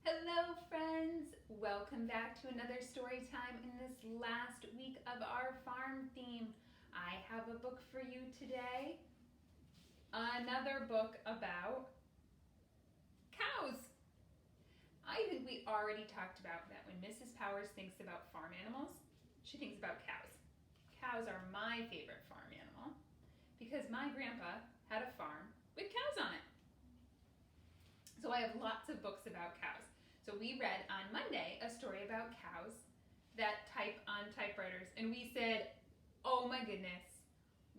Hello friends! Welcome back to another story time in this last week of our farm theme. I have a book for you today. Another book about cows. I think we already talked about that when Mrs. Powers thinks about farm animals, she thinks about cows. Cows are my favorite farm animal because my grandpa had a farm with cows on it. So I have lots of books about cows. So we read on Monday a story about cows that type on typewriters, and we said, oh my goodness,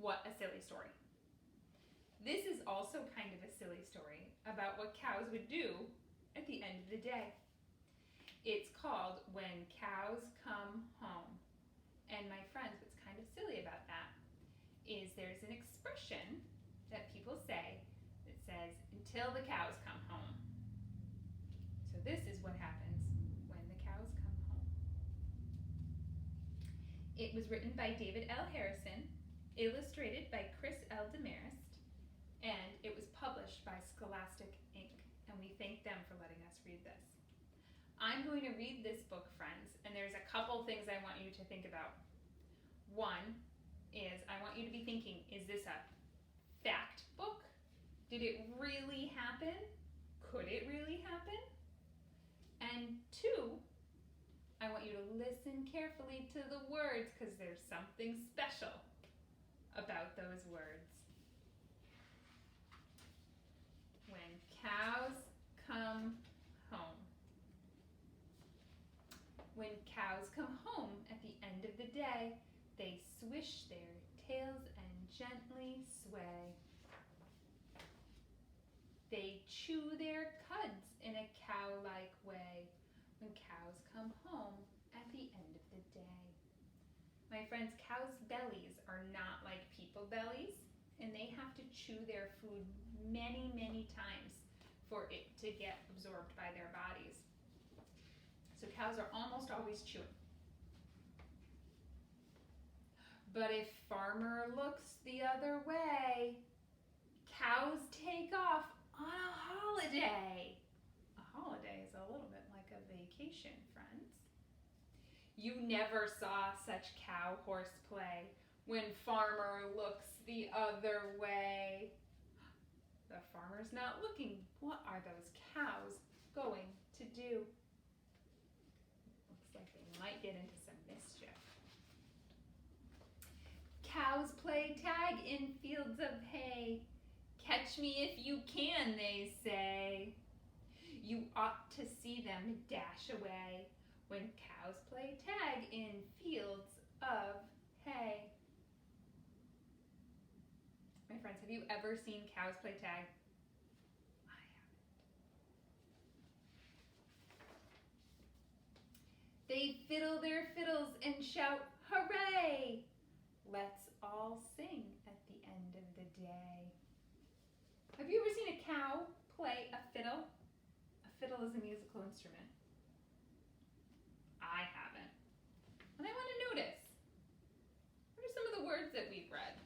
what a silly story. This is also kind of a silly story about what cows would do at the end of the day. It's called When Cows Come Home. And my friends, what's kind of silly about that is there's an expression that people say that says, until the cows come home. So this is what happens when the cows come home. It was written by David L. Harrison, illustrated by Chris L. Demarest, and it was published by Scholastic Inc. And we thank them for letting us read this. I'm going to read this book, friends, and there's a couple things I want you to think about. One is I want you to be thinking, is this a fact book? Did it really happen? Could it really happen? And two, I want you to listen carefully to the words because there's something special about those words. When cows come home. When cows come home at the end of the day, they swish their tails and gently sway. They chew their cuds in a cow-like way when cows come home at the end of the day. My friends, cows' bellies are not like people bellies, and they have to chew their food many, many times for it to get absorbed by their bodies. So cows are almost always chewing. But if farmer looks the other way, cows take off on a holiday. A holiday is a little bit like a vacation, friends. You never saw such cow horseplay when farmer looks the other way. The farmer's not looking. What are those cows going to do? Looks like they might get into some mischief. Cows play tag in fields of hay. Catch me if you can, they say. You ought to see them dash away when cows play tag in fields of hay. My friends, have you ever seen cows play tag? I haven't. They fiddle their fiddles and shout, hooray! Let's all sing at the end of the day. Have you ever seen a cow play a fiddle? A fiddle is a musical instrument. I haven't. And I want to notice, what are some of the words that we've read?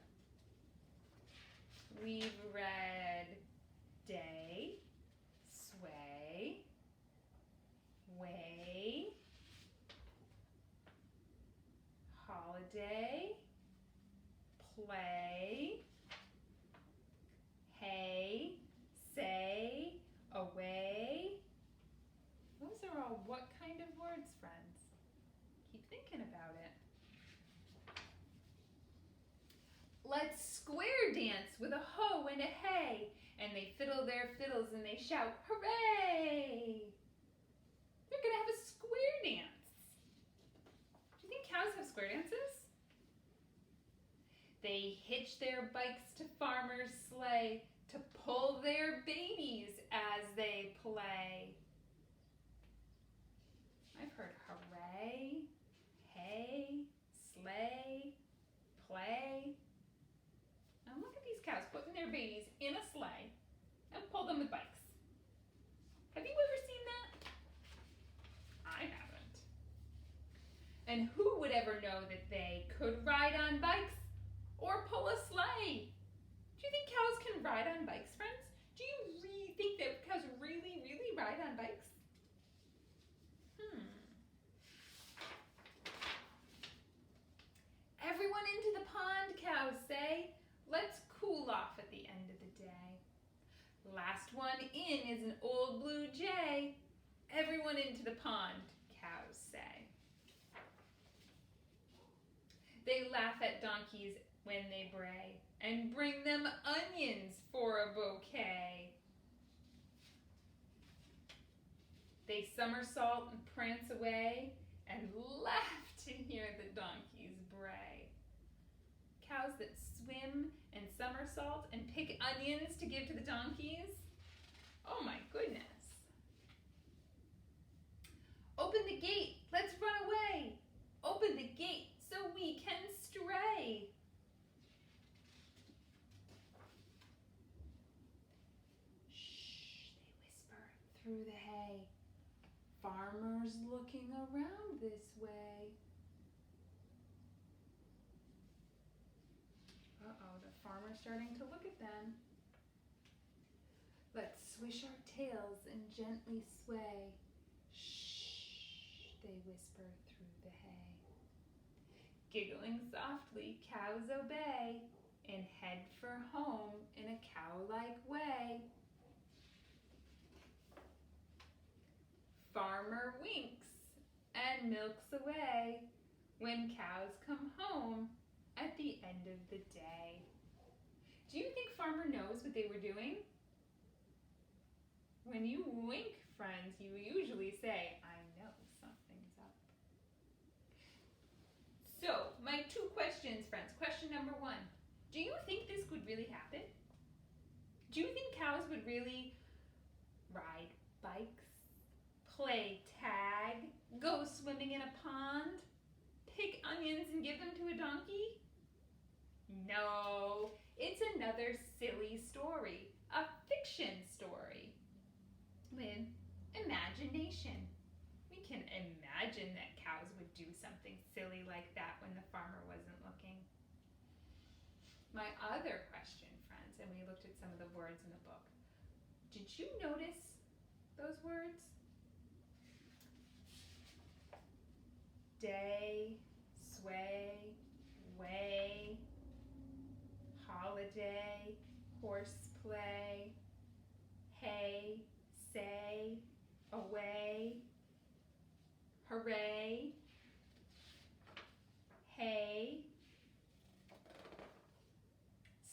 We've read day, sway, way, holiday, play, hay, say, away. Those are all what kind of words, friends? Keep thinking about it. Let's square dance with a hoe and a hay. And they fiddle their fiddles and they shout, hooray! They're gonna have a square dance. Do you think cows have square dances? They hitch their bikes to farmer's sleigh to pull their babies as they play. I've heard hooray, hay, sleigh, play. Now look at these cows putting their babies in a sleigh and pull them with bikes. Have you ever seen that? I haven't. And who would ever know that they could ride on bikes or pull a sleigh? Do you think cows can ride on bikes, friends? Do you really think that cows really ride on bikes? everyone into the pond, cows say. They laugh at donkeys when they bray and bring them onions for a bouquet. They somersault and prance away and laugh to hear the donkeys bray. Cows that swim and somersault and pick onions to give to the donkeys? Oh my goodness. Open the gate, let's run away. Open the gate so we can stray. Shh, they whisper through the hay. Farmer's looking around this way. Uh-oh, the farmer's starting to look at them. Let's swish our tails and gently sway. Shh, they whisper through the hay. Giggling softly, cows obey and head for home in a cow-like way. Farmer winks and milks away when cows come home at the end of the day. Do you think Farmer knows what they were doing? When you wink, friends, you usually say, I know something's up. So, my two questions, friends. Question number one, do you think this would really happen? Do you think cows would really ride bikes, play tag, go swimming in a pond, pick onions and give them to a donkey? No, it's another silly story, a fiction story with imagination. We can imagine that cows would do something silly like that when the farmer wasn't looking. My other question, friends, and we looked at some of the words in the book. Did you notice those words? Day, sway, way, holiday, horseplay, hay, say, away, hooray, hay,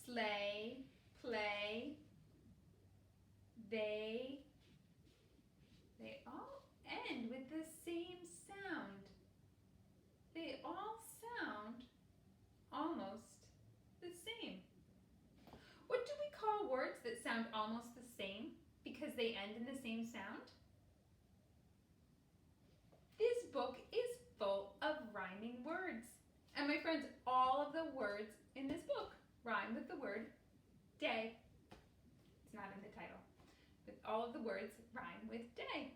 sleigh, play, they all end with the same sound. They all sound almost the same. What do we call words that sound almost the same because they end in the same sound? This book is full of rhyming words. And my friends, all of the words in this book rhyme with the word day. It's not in the title, but all of the words rhyme with day.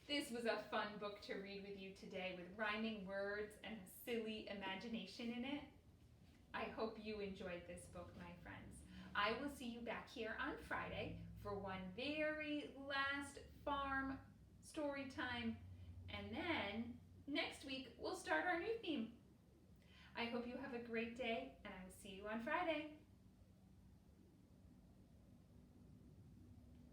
This was a fun book to read with you today with rhyming words and a silly imagination in it. I hope you enjoyed this book, my friends. I will see you back here on Friday for one very last farm story time. And then next week, we'll start our new theme. I hope you have a great day, and I will see you on Friday.